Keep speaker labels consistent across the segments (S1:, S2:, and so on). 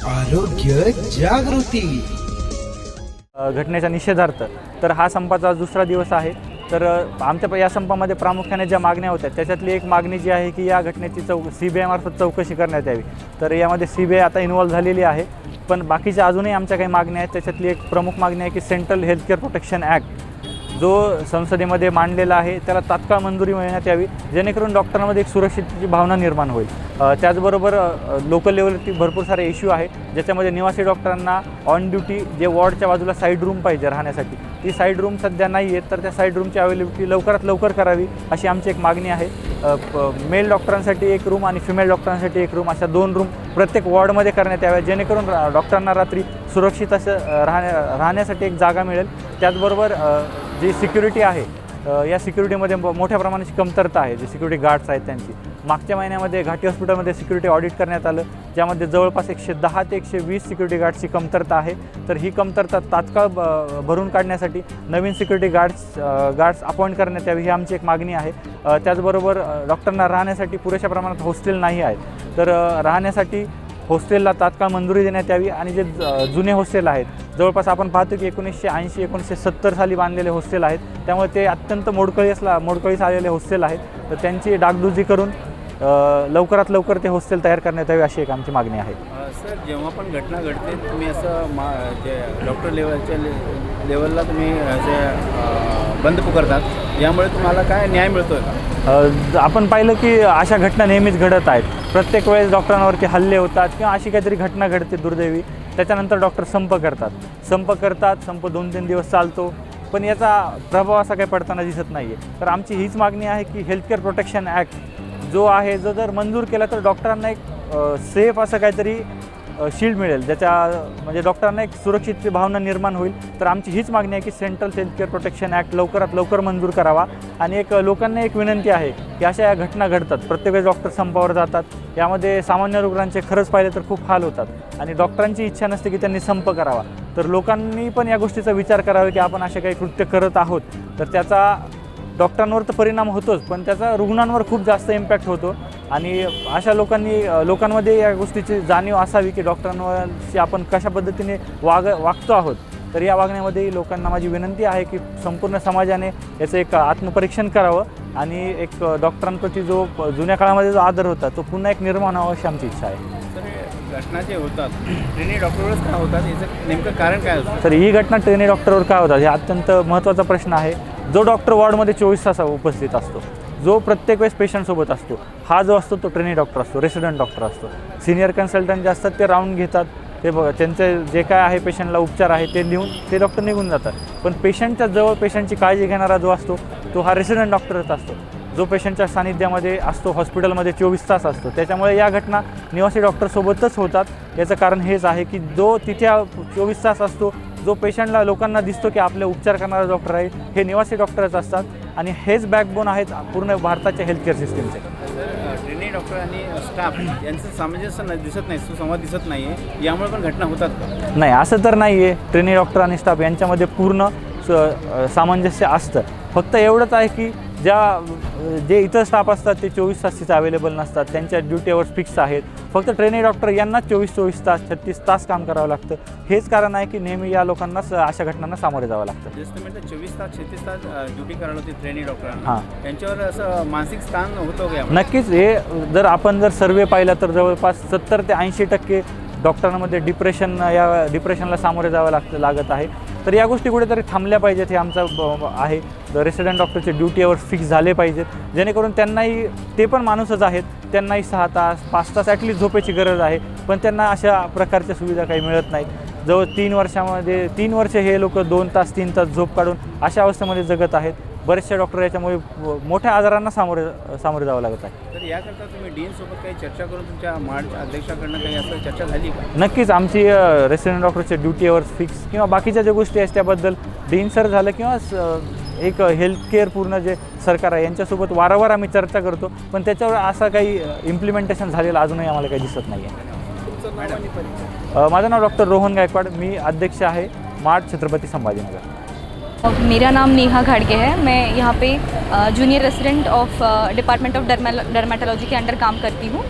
S1: आरोग्य जागृती
S2: घटनेच्या निषेधार्थ तर हा संपाचा दुसरा दिवस आहे। तर आमच्या या संपामध्ये प्रामुख्याने ज्या मागण्या होत्या त्याच्यातली एक मागणी जी आहे की या घटनेची CBI मार्फत चौकशी करण्यात यावी। तर यामध्ये CBI आता इन्व्हॉल्व झालेली आहे, पण बाकीच्या अजूनही आमच्या काही मागण्या आहेत। त्याच्यातली एक प्रमुख मागणी आहे की सेंट्रल हेल्थकेअर प्रोटेक्शन ॲक्ट जो संसदेमध्ये मांडलेला आहे त्याला तात्काळ मंजुरी मिळण्यात यावी, जेणेकरून डॉक्टरांमध्ये एक सुरक्षिततेची भावना निर्माण होईल। त्याचबरोबर लोकल लेवलवरती भरपूर सारे इश्यू आहे, ज्याच्यामध्ये निवासी डॉक्टरांना ऑन ड्युटी जे वॉर्डच्या बाजूला साईड रूम पाहिजे राहण्यासाठी, ती साईड रूम सध्या नाही आहे, तर त्या साईड रूमची अवेलेबिलिटी लवकरात लवकर करावी अशी आमची एक मागणी आहे। मेल डॉक्टरांसाठी एक रूम आणि फिमेल डॉक्टरांसाठी एक रूम, अशा 2 रूम प्रत्येक वॉर्डमध्ये करण्यात याव्या, जेणेकरून डॉक्टरांना रात्री सुरक्षित असं राहण्यासाठी एक जागा मिळेल। त्याचबरोबर जी सिक्युरिटी आहे या सिक्युरिटीमध्ये मोठ्या प्रमाणाची कमतरता आहे, जे सिक्युरिटी गार्ड्स आहेत त्यांची। मागच्या महिन्यामध्ये घाटी हॉस्पिटलमध्ये सिक्युरिटी ऑडिट करण्यात आलं, ज्यामध्ये जवळपास 110 ते 120 सिक्युरिटी गार्ड्सची कमतरता आहे। तर ही कमतरता तात्काळ भरून काढण्यासाठी नवीन सिक्युरिटी गार्ड्स अपॉइंट करण्यात यावी ही आमची एक मागणी आहे। त्याचबरोबर डॉक्टरांना राहण्यासाठी पुरेशा प्रमाणात हॉस्टेल नाही आहेत, तर राहण्यासाठी हॉस्टेलला तात्काळ मंजुरी देण्यात यावी। आणि जे जुने हॉस्टेल आहेत, जवळपास आपण पाहतो की 1980-1970 साली बांधलेले हॉस्टेल आहेत, त्यामुळे ते अत्यंत मोडकळीस आलेले हॉस्टेल आहेत, तर त्यांची डागडुजी करून लवकरात लवकर ते हॉस्टेल तयार करण्यात यावे अशी एक आमची मागणी आहे।
S3: सर, जेव्हा पण घटना घडते तुम्ही असं जे डॉक्टर लेवलला तुम्ही असे बंद पुकारतात, यामुळे तुम्हाला काय न्याय मिळतो का?
S2: आपण पाहिलं की अशा घटना नेहमीच घडत आहेत। प्रत्येक वेळेस डॉक्टरांवरती हल्ले होतात किंवा अशी काहीतरी घटना घडते दुर्दैवी, त्याच्यानंतर डॉक्टर संप करतात। संप 2-3 दिवस चालतो, पण याचा प्रभाव असा काही पडताना दिसत नाही आहे। तर आमची हीच मागणी आहे की हेल्थकेअर प्रोटेक्शन ॲक्ट जो आहे जो जर मंजूर केला तर डॉक्टरांना एक सेफ असं काहीतरी शील्ड मिळेल, ज्याच्या म्हणजे डॉक्टरांना एक सुरक्षितची भावना निर्माण होईल। तर आमची हीच मागणी आहे की सेंट्रल हेल्थकेअर प्रोटेक्शन ॲक्ट लवकरात लवकर मंजूर करावा। आणि लोकांना एक विनंती आहे की अशा या घटना घडतात, प्रत्येक वेळेस डॉक्टर संपावर जातात, यामध्ये सामान्य रुग्णांचे खरंच पाहिले तर खूप हाल होतात आणि डॉक्टरांची इच्छा नसते की त्यांनी संप करावा। तर लोकांनी पण या गोष्टीचा विचार करावा की आपण असे काही कृत्य करत आहोत, तर त्याचा डॉक्टरांवर तर परिणाम होतोच, पण त्याचा रुग्णांवर खूप जास्त इम्पॅक्ट होतो। आणि अशा लोकांमध्ये या गोष्टीची जाणीव असावी की डॉक्टरांवरशी आपण कशा पद्धतीने वागतो आहोत। तर या वागण्यामध्ये लोकांना माझी विनंती आहे की संपूर्ण समाजाने याचं एक आत्मपरीक्षण करावं आणि एक डॉक्टरांप्रती जो जुन्या काळामध्ये जो आदर होता तो पुन्हा एक निर्माण व्हावा अशी आमची इच्छा आहे।
S3: घटना जे होतात ट्रेनी डॉक्टरवरच का होतात, याचं नेमकं कारण काय असतं?
S2: तर ही घटना ट्रेनी डॉक्टरवर का होतात हे अत्यंत महत्त्वाचा प्रश्न आहे। जो डॉक्टर वॉर्डमध्ये 24 तास उपस्थित असतो, जो प्रत्येक वेळेस पेशंटसोबत असतो, हा जो असतो तो ट्रेनी डॉक्टर असतो, रेसिडेंट डॉक्टर असतो। सिनियर कन्सल्टंट जे असतात ते राऊंड घेतात, ते त्यांचे जे काय आहे पेशंटला उपचार आहे ते लिहून ते डॉक्टर निघून जातात, पण पेशंटच्या जवळ पेशंटची काळजी घेणारा जो असतो तो हा रेसिडेंट डॉक्टरच असतो, जो पेशंटच्या सानिध्यामध्ये असतो, हॉस्पिटलमध्ये 24 तास असतो। त्याच्यामुळे या घटना निवासी डॉक्टरसोबतच होतात। याचं कारण हेच आहे की जो तिथे 24 तास असतो, जो पेशंटला लोकांना दिसतो की आपले उपचार करणारा डॉक्टर आहे, हे निवासी डॉक्टरच असतात आणि हेच बॅकबोन आहेत पूर्ण भारताच्या हेल्थकेअर सिस्टीमचे।
S3: ट्रेनी डॉक्टर आणि स्टाफ यांचं सामंजस्य दिसत नाही, सुसंवाद दिसत नाही आहे, यामुळे पण घटना होतात का?
S2: नाही, असं तर नाही आहे। ट्रेनी डॉक्टर आणि स्टाफ यांच्यामध्ये पूर्ण सामंजस्य असतं, फक्त एवढंच आहे की जे इतर स्टाफ असतात ते 24 तास तिथे अवेलेबल नसतात, त्यांच्या ड्युटी अवर्स फिक्स आहेत। फक्त ट्रेनी डॉक्टर यांना 24 तास 36 तास काम करावं लागतं। हेच कारण आहे की नेहमी या लोकांना अशा घटनांना सामोरे जावं लागतं।
S3: जसं म्हणतात 24 तास 36 तास ड्युटी करायला होती ट्रेनी डॉक्टरांना,
S2: हां,
S3: त्यांच्यावर असं मानसिक ताण होतो का?
S2: नक्कीच। हे जर आपण सर्वे पाहिला तर जवळपास 70 ते 80% डॉक्टरांमध्ये डिप्रेशनला सामोरे जावं लागत आहे। तर या गोष्टी कुठेतरी थांबल्या पाहिजेत हे आमचं आहे। रेसिडेंट डॉक्टरचे ड्युटी अवर्स फिक्स झाले पाहिजेत, जेणेकरून त्यांनाही, ते पण माणूसच आहेत, त्यांनाही 6 तास 5 तास ॲटलीस्ट झोपेची गरज आहे, पण त्यांना अशा प्रकारच्या सुविधा काही मिळत नाहीत। जवळ 3 वर्ष हे लोक 2 तास 3 तास झोप काढून अशा अवस्थेमध्ये जगत आहेत। बरेचसे डॉक्टर याच्यामुळे मोठ्या आजारांना सामोरे जावं लागत आहे।
S3: तर याकरता तुम्ही डीनसोबत काही चर्चा करून तुमच्या मार्डच्या अध्यक्षाकडनं काही असं चर्चा झाली का?
S2: नक्कीच, आमची रेसिडेंट डॉक्टरचे ड्युटी अवर्स फिक्स किंवा बाकीच्या ज्या गोष्टी आहेत त्याबद्दल डीन सर झालं किंवा एक हेल्थकेअर पूर्ण जे सरकार आहे यांच्यासोबत वारंवार आम्ही चर्चा करतो, पण त्याच्यावर असं काही इम्प्लिमेंटेशन झालेलं अजूनही आम्हाला काही दिसत नाही आहे। माझं नाव डॉक्टर रोहन गायकवाड, मी अध्यक्ष आहे मार्ड छत्रपती संभाजीनगर।
S4: मेरा नाम नेहा घाड़गे है। मैं यहाँ पे junior resident of department of dermatology के अंडर काम करती हूँ।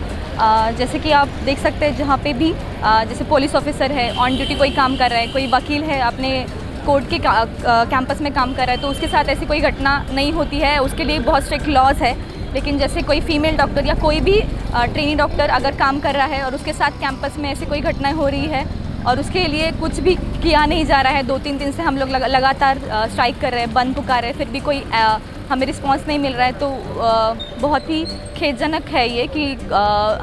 S4: जैसे कि आप देख सकते हैं जहाँ पे भी जैसे पुलिस ऑफिसर है ऑन ड्यूटी, कोई काम कर रहा है, कोई वकील है अपने कोर्ट के कैंपस में काम कर रहा है, तो उसके साथ ऐसी कोई घटना नहीं होती है। उसके लिए बहुत स्ट्रिक्ट लॉज है। लेकिन जैसे कोई फीमेल डॉक्टर या कोई भी ट्रेनी डॉक्टर अगर काम कर रहा है और उसके साथ कैंपस में ऐसी कोई घटना हो रही है और उसके लिए कुछ भी किया नहीं जा रहा है, 2-3 दिन से हम लोग लगातार स्ट्राइक कर रहे हैं, बंद पुकार रहे हैं, फिर भी कोई हमें रिस्पांस नहीं मिल रहा है, तो बहुत ही खेदजनक है ये कि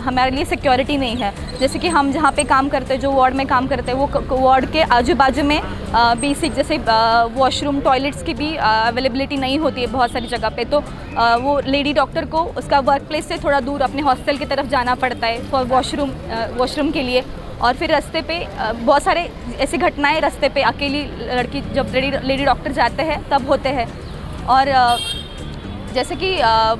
S4: हमारे लिए सिक्योरिटी नहीं है। जैसे कि हम जहाँ पे काम करते हैं, जो वार्ड में काम करते हैं, वो वार्ड के आजू बाजू में बेसिक जैसे वॉशरूम टॉयलेट्स की भी अवेलेबिलिटी नहीं होती है बहुत सारी जगह पे, तो वो लेडी डॉक्टर को उसका वर्क प्लेस से थोड़ा दूर अपने हॉस्टल की तरफ जाना पड़ता है फॉर वॉशरूम के लिए। और फिर रास्ते पे बहुत सारे ऐसी घटनाएं रास्ते पे अकेली लड़की जब लेडी डॉक्टर जाते हैं तब होते हैं। और जैसे कि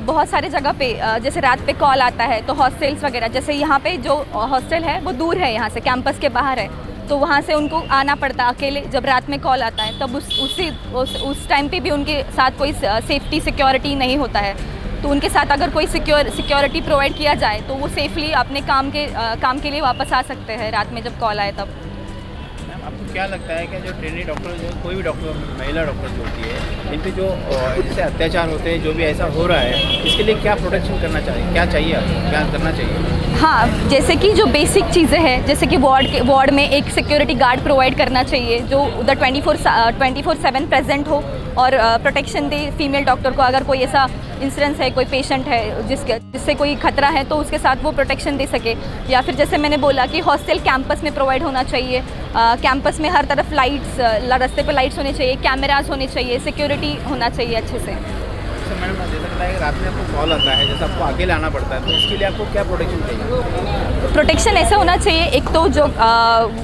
S4: बहुत सारे जगह पे जैसे रात पे कॉल आता है तो हॉस्टल्स वगैरह, जैसे यहाँ पे जो हॉस्टल है वो दूर है यहाँ से, कैंपस के बाहर है, तो वहाँ से उनको आना पड़ता है अकेले। जब रात में कॉल आता है तब उस टाइम पे भी उनके साथ कोई सेफ्टी सिक्योरिटी नहीं होता है, तो उनके साथ अगर कोई सिक्योरिटी प्रोवाइड किया जाए तो वो सेफली अपने काम के लिए वापस आ सकते हैं रात में जब कॉल आए तब।
S3: मैम, आपको क्या लगता है कि जो ट्रेनी डॉक्टर, जो कोई भी डॉक्टर, महिला डॉक्टर जो होती है, इन पे जो जैसे अत्याचार होते हैं, जो भी ऐसा हो रहा है, इसके लिए क्या प्रोटेक्शन करना चाहिए, क्या चाहिए, क्या करना चाहिए?
S4: हाँ, जैसे कि जो बेसिक चीज़ें हैं, जैसे कि वार्ड में एक सिक्योरिटी गार्ड प्रोवाइड करना चाहिए जो उधर 24/7 प्रेजेंट हो और प्रोटेक्शन दे फीमेल डॉक्टर को। अगर कोई ऐसा इंसिडेंस है, कोई पेशेंट है जिससे कोई खतरा है, तो उसके साथ वो प्रोटेक्शन दे सके। या फिर जैसे मैंने बोला कि हॉस्टल कैंपस में प्रोवाइड होना चाहिए, कैंपस में हर तरफ लाइट्स, रास्ते पे लाइट्स होने चाहिए, कैमरास होने चाहिए, सिक्योरिटी होना चाहिए अच्छे से।
S3: तो मैडम, जैसे लगता है कि रात में आपको कॉल आता है, जैसे आपको अकेले आना पड़ता है, तो इसके लिए आपको क्या प्रोटेक्शन चाहिए?
S4: प्रोटेक्शन ऐसा होना चाहिए, एक तो जो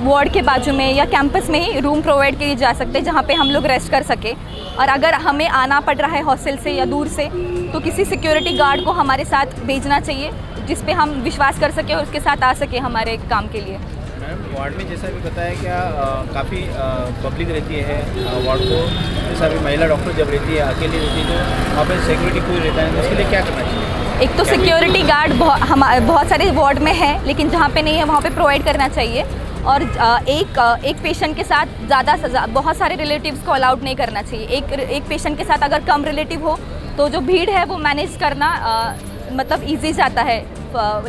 S4: वार्ड के बाजू में या कैंपस में ही रूम प्रोवाइड किए जा सकते हैं जहाँ पे हम लोग रेस्ट कर सके। और अगर हमें आना पड़ रहा है हॉस्टल से या दूर से, तो किसी सिक्योरिटी गार्ड को हमारे साथ भेजना चाहिए जिस पे हम विश्वास कर सके और उसके साथ आ सके हमारे काम के लिए।
S3: मैम, वार्ड में जैसा भी बताया क्या काफ़ी पब्लिक रहती है वार्ड को, जैसा भी महिला डॉक्टर जब रहती है, अकेली रहती है, तो वहाँ पर सिक्योरिटी कोई रहता है, तो इसके लिए क्या करना चाहिए?
S4: एक तो सिक्योरिटी गार्ड बहुत सारे वार्ड में है, लेकिन जहाँ पे नहीं है वहाँ पे प्रोवाइड करना चाहिए। और एक पेशेंट के साथ बहुत सारे रिलेटिव्स को अलाउड नहीं करना चाहिए। एक पेशेंट के साथ अगर कम रिलेटिव हो तो जो भीड़ है वो मैनेज करना मतलब ईजी जाता है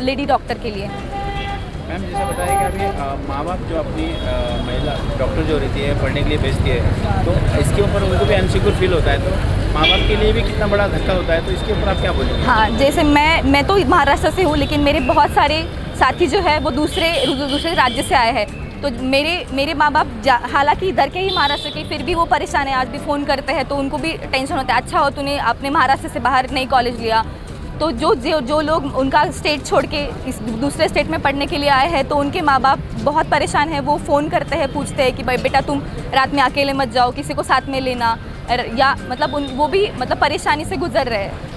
S4: लेडी डॉक्टर के लिए।
S3: मैम, जैसा बताया कि अभी माँ बाप जो अपनी महिला डॉक्टर जो रहती है पढ़ने के लिए भेजती है, तो इसके ऊपर उनको भी अनसिक्योर फील होता है, तो माँ बाप के लिए भी कितना बड़ा धक्का होता है, तो इसके ऊपर आप क्या बोलेंगे?
S4: हाँ, जैसे मैं तो महाराष्ट्र से हूँ, लेकिन मेरे बहुत सारे साथी जो है वो दूसरे राज्य से आए हैं, तो मेरे माँ बाप हालांकि इधर के ही महाराष्ट्र के, फिर भी वो परेशान है। आज भी फ़ोन करते हैं तो उनको भी टेंशन होता है, अच्छा हो तूने अपने महाराष्ट्र से बाहर नई कॉलेज लिया। तो जो लोग उनका स्टेट छोड़ के इस दूसरे स्टेट में पढ़ने के लिए आए हैं, तो उनके माँ बाप बहुत परेशान हैं। वो फ़ोन करते हैं, पूछते हैं कि भाई बेटा तुम रात में अकेले मत जाओ, किसी को साथ में लेना, या मतलब वो भी मतलब परेशानी से गुजर रहे हैं।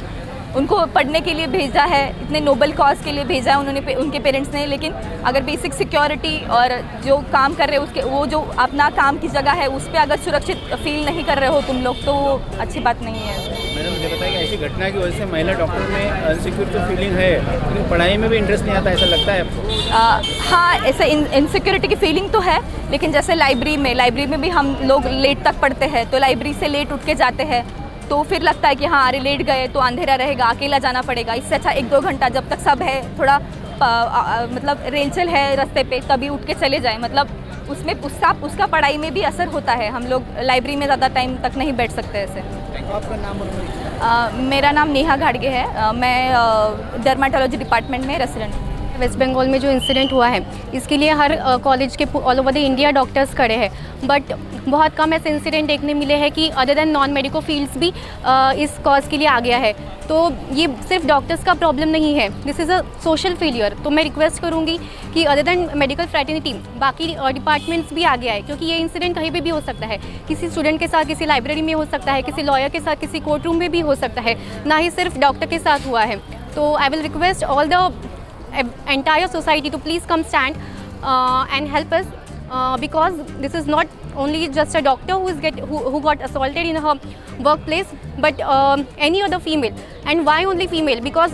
S4: उनको पढ़ने के लिए भेजा है, इतने नोबल कॉज के लिए भेजा है उन्होंने उनके पेरेंट्स ने, लेकिन अगर बेसिक सिक्योरिटी और जो काम कर रहे हैं उसके, वो जो अपना काम की जगह है उस पर अगर सुरक्षित फील नहीं कर रहे हो तुम लोग, तो वो अच्छी बात नहीं है।
S3: मैंने मुझे बताया कि ऐसी घटना की वजह से महिला डॉक्टर में अनसिक्योर तो फीलिंग है, लेकिन पढ़ाई में भी इंटरेस्ट नहीं आता, ऐसा लगता है आपको?
S4: हाँ, ऐसे इनसिक्योरिटी की फीलिंग तो है, लेकिन जैसे लाइब्रेरी में भी हम लोग लेट तक पढ़ते हैं, तो लाइब्रेरी से लेट उठ के जाते हैं, तो फिर लगता है कि हाँ अरे लेट गए तो अंधेरा रहेगा, अकेला जाना पड़ेगा, इससे अच्छा 1-2 घंटा जब तक सब है, थोड़ा मतलब रेलचल है रास्ते पे, तभी उठ के चले जाए। मतलब उसमें उसका पढ़ाई में भी असर होता है। हम लोग लाइब्रेरी में ज़्यादा टाइम तक नहीं बैठ सकते ऐसे।
S3: आपका नाम?
S4: मेरा नाम नेहा घाड़गे है। मैं डर्मेटोलॉजी डिपार्टमेंट में रेसिडेंट हूँ।
S5: वेस्ट बंगाल में जो इंसिडेंट हुआ है, इसके लिए हर कॉलेज के all over the India doctors खड़े हैं, बट बहुत कम ऐसे इंसिडेंट देखने मिले हैं कि other than non medical fields भी इस कॉज के लिए आ गया है। तो ये सिर्फ डॉक्टर्स का प्रॉब्लम नहीं है, दिस इज़ अ सोशल फेलियर। तो मैं रिक्वेस्ट करूँगी कि अदर देन मेडिकल फ्रेटर्निटी बाकी डिपार्टमेंट्स भी आगे आए, क्योंकि ये इंसिडेंट कहीं पे भी हो सकता है, किसी स्टूडेंट के साथ, किसी लाइब्रेरी में हो सकता है, किसी लॉयर के साथ, किसी कोर्ट रूम में भी हो सकता है, ना ही सिर्फ डॉक्टर के साथ हुआ है। तो आई will request all the entire society to please come stand and help us because this is not only just a doctor who got assaulted in her workplace, but any other female. And why only female? Because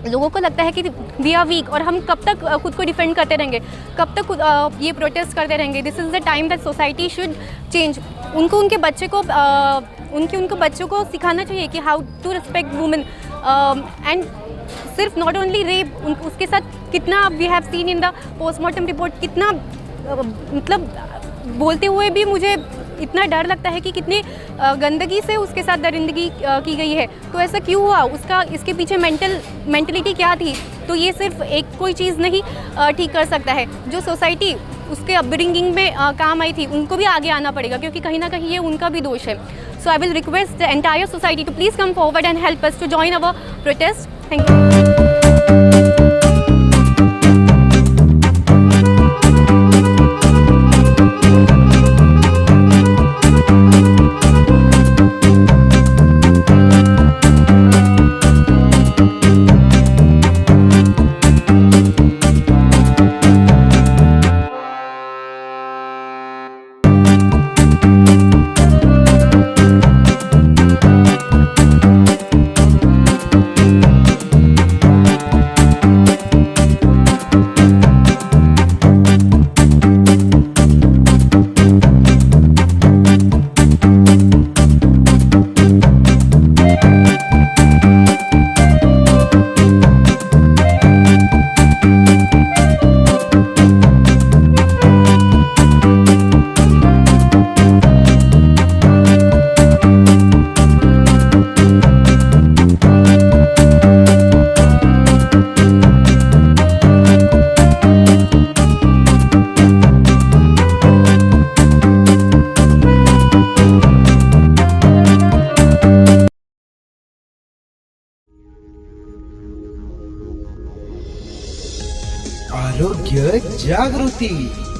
S5: लोगों को लगता है कि we are weak और हम कब तक खुद को डिफेंड करते रहेंगे, कब तक ये प्रोटेस्ट करते रहेंगे. This is the time that society should change. उनके बच्चों को सिखाना चाहिए कि how to respect women. And सिर्फ नॉट ओनली रेप, उसके साथ कितना we have seen in the postmortem report, कितना मतलब बोलते हुए भी मुझे इतना डर लगता है कि कितनी गंदगी से उसके साथ दरिंदगी की गई है. तो ऐसा क्यों हुआ, इसके पीछे मेंटलिटी क्या थी? तो ये सिर्फ एक कोई चीज़ नहीं ठीक कर सकता है. जो सोसाइटी उसके अपब्रिंगिंग में काम आई थी, उनको भी आगे आना पड़ेगा, क्योंकि कहीं ना कहीं ये उनका भी दोष है. So I will request the entire society to please come forward and help us to join our protest. Thank you.
S1: आरोग्य जागृती.